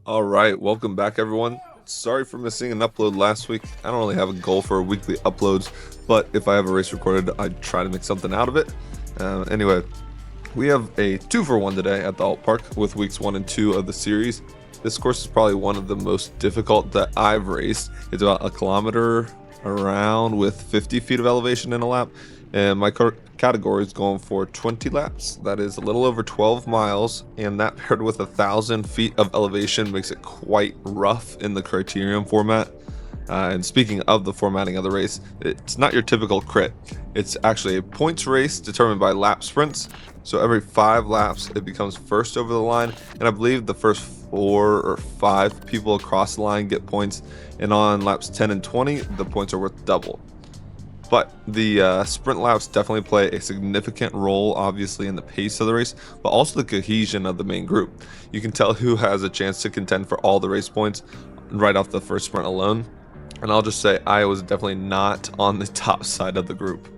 All right, welcome back, everyone. Sorry for missing an upload last week. I don't really have a goal for weekly uploads, but if I have a race recorded, I try to make something out of it. Anyway, we have a 2-for-1 today at the Ault Park with weeks 1 and 2 of the series. This course is probably one of the most difficult that I've raced. It's about a kilometer around with 50 feet of elevation in a lap, and my category is going for 20 laps. That is a little over 12 miles, and that paired with 1,000 feet of elevation makes it quite rough in the criterium format. And speaking of the formatting of the race, it's not your typical crit. It's actually a points race determined by lap sprints. So every 5 laps, it becomes first over the line, and I believe the first 4 or 5 people across the line get points, and on laps 10 and 20, the points are worth double. But the sprint laps definitely play a significant role, obviously, in the pace of the race, but also the cohesion of the main group. You can tell who has a chance to contend for all the race points right off the first sprint alone. And I'll just say I was definitely not on the top side of the group.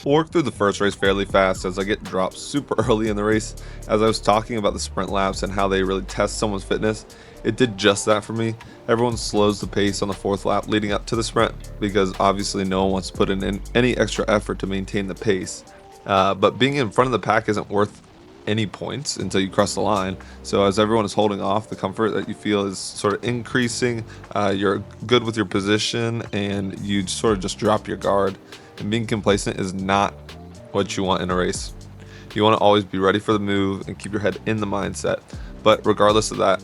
We'll work through the first race fairly fast as I get dropped super early in the race. As I was talking about the sprint laps and how they really test someone's fitness, it did just that for me. Everyone slows the pace on the 4th lap leading up to the sprint because obviously no one wants to put in any extra effort to maintain the pace. But being in front of the pack isn't worth any points until you cross the line. So as everyone is holding off, the comfort that you feel is sort of increasing. You're good with your position and you sort of just drop your guard. And being complacent is not what you want in a race. You want to always be ready for the move and keep your head in the mindset. But regardless of that,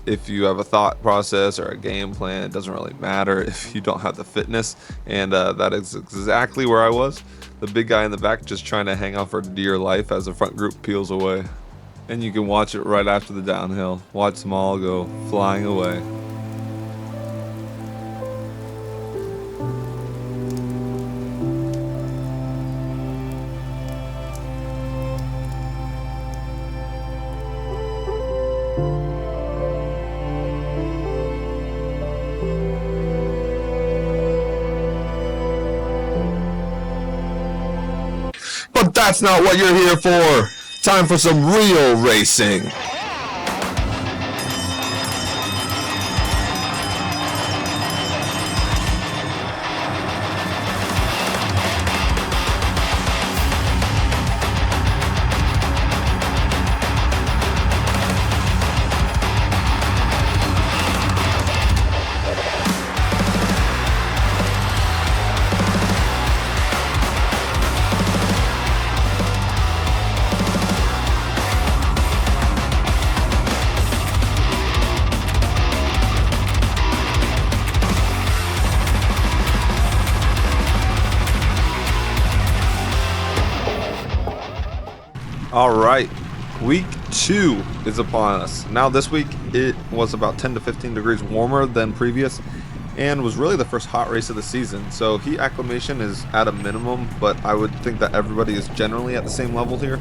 if you have a thought process or a game plan, it doesn't really matter if you don't have the fitness. And that is exactly where I was. The big guy in the back just trying to hang on for dear life as the front group peels away. And you can watch it right after the downhill. Watch them all go flying away. But that's not what you're here for. Time for some real racing. All right, week 2 is upon us. Now this week it was about 10 to 15 degrees warmer than previous and was really the first hot race of the season. So heat acclimation is at a minimum, but I would think that everybody is generally at the same level here.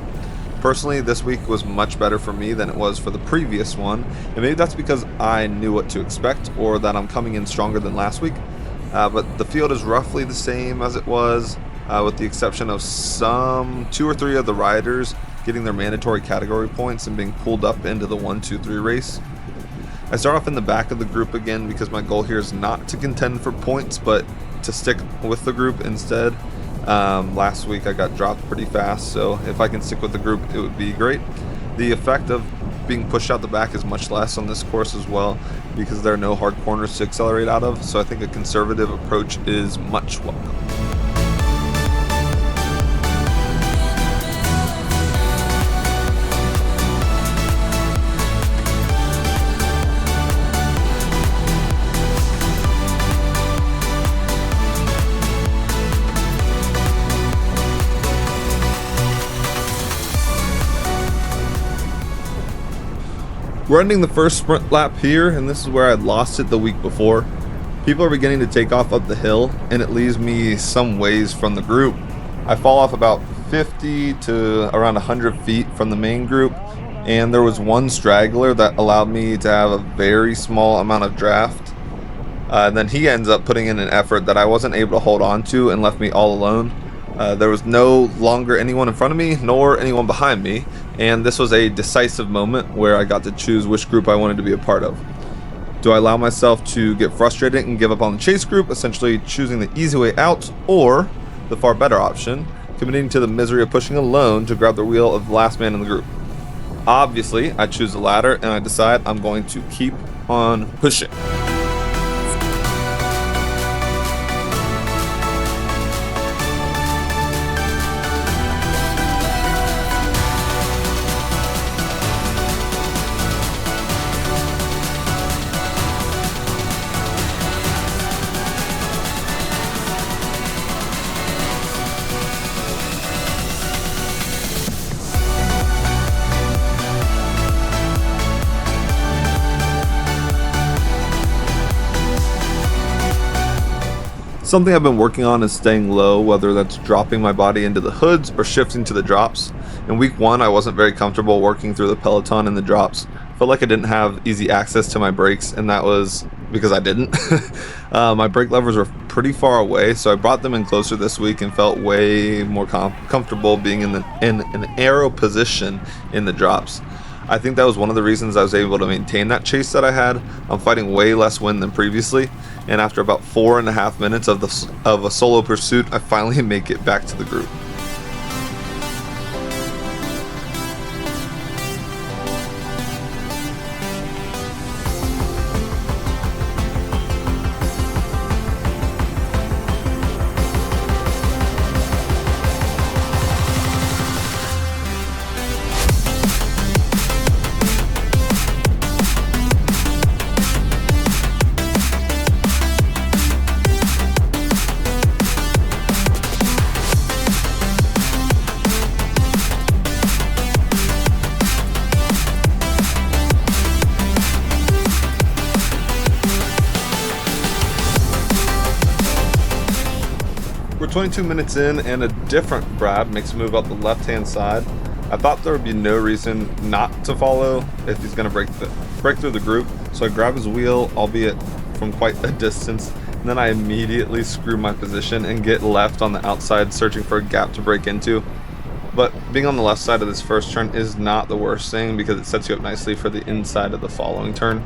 Personally, this week was much better for me than it was for the previous one, and maybe that's because I knew what to expect or that I'm coming in stronger than last week. But the field is roughly the same as it was, with the exception of some 2 or 3 of the riders getting their mandatory category points and being pulled up into the 1, 2, 3 race. I start off in the back of the group again because my goal here is not to contend for points, but to stick with the group instead. Last week I got dropped pretty fast, so if I can stick with the group, it would be great. The effect of being pushed out the back is much less on this course as well because there are no hard corners to accelerate out of, so I think a conservative approach is much welcome. We're ending the first sprint lap here, and this is where I'd lost it the week before. People are beginning to take off up the hill, and it leaves me some ways from the group. I fall off about 50 to around 100 feet from the main group, and there was one straggler that allowed me to have a very small amount of draft. And then he ends up putting in an effort that I wasn't able to hold on to and left me all alone. There was no longer anyone in front of me nor anyone behind me, and this was a decisive moment where I got to choose which group I wanted to be a part of. Do I allow myself to get frustrated and give up on the chase group, essentially choosing the easy way out, or the far better option, committing to the misery of pushing alone to grab the wheel of the last man in the group? Obviously, I choose the latter, and I decide I'm going to keep on pushing. Something I've been working on is staying low, whether that's dropping my body into the hoods or shifting to the drops. In week 1, I wasn't very comfortable working through the peloton in the drops. Felt like I didn't have easy access to my brakes, and that was because I didn't. My brake levers were pretty far away, so I brought them in closer this week and felt way more comfortable being in an aero position in the drops. I think that was one of the reasons I was able to maintain that chase that I had. I'm fighting way less wind than previously, and after about 4.5 minutes of a solo pursuit, I finally make it back to the group. We're 22 minutes in, and a different Brad makes a move out the left-hand side. I thought there would be no reason not to follow if he's going to break through the group, so I grab his wheel, albeit from quite a distance, and then I immediately screw my position and get left on the outside, searching for a gap to break into. But being on the left side of this first turn is not the worst thing, because it sets you up nicely for the inside of the following turn.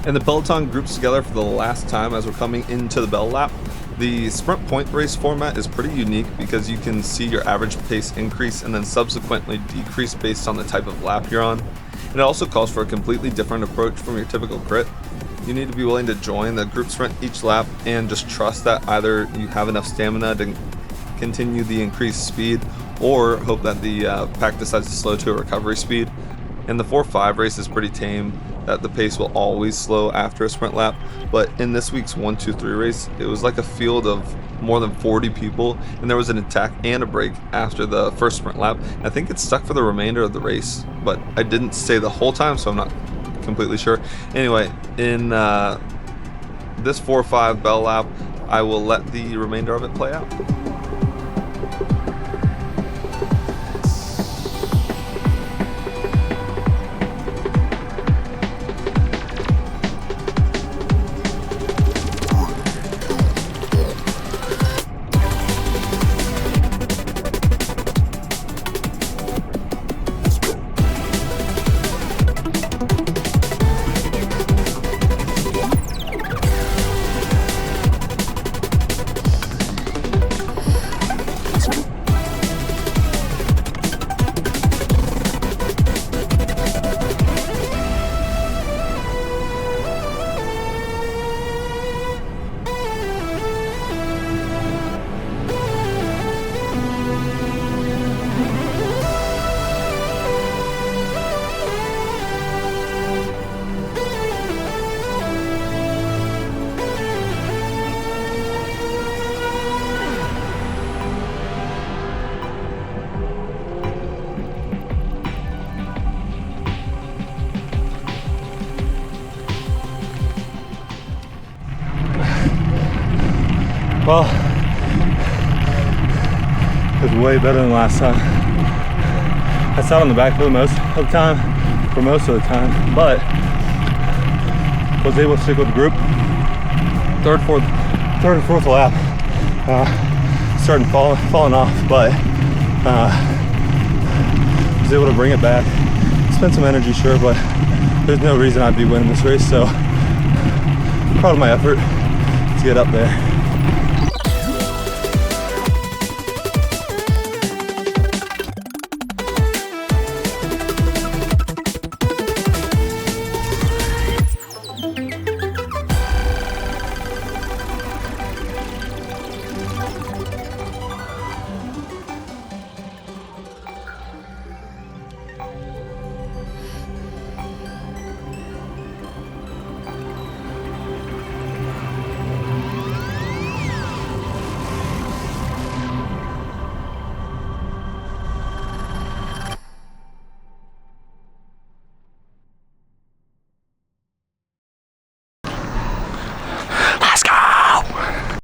And the peloton groups together for the last time as we're coming into the bell lap. The sprint point race format is pretty unique because you can see your average pace increase and then subsequently decrease based on the type of lap you're on. And it also calls for a completely different approach from your typical crit. You need to be willing to join the group sprint each lap and just trust that either you have enough stamina to continue the increased speed, or hope that the pack decides to slow to a recovery speed. And the 4-5 race is pretty tame, that the pace will always slow after a sprint lap, but in this week's 1-2-3 race, it was like a field of more than 40 people, and there was an attack and a break after the first sprint lap. I think it stuck for the remainder of the race, but I didn't stay the whole time, so I'm not completely sure. Anyway, in this 4-5 bell lap, I will let the remainder of it play out. Well, it was way better than last time. I sat on the back for most of the time, but was able to stick with the group. Third and fourth lap, starting falling off, but was able to bring it back. Spent some energy, sure, but there's no reason I'd be winning this race, so proud of my effort to get up there.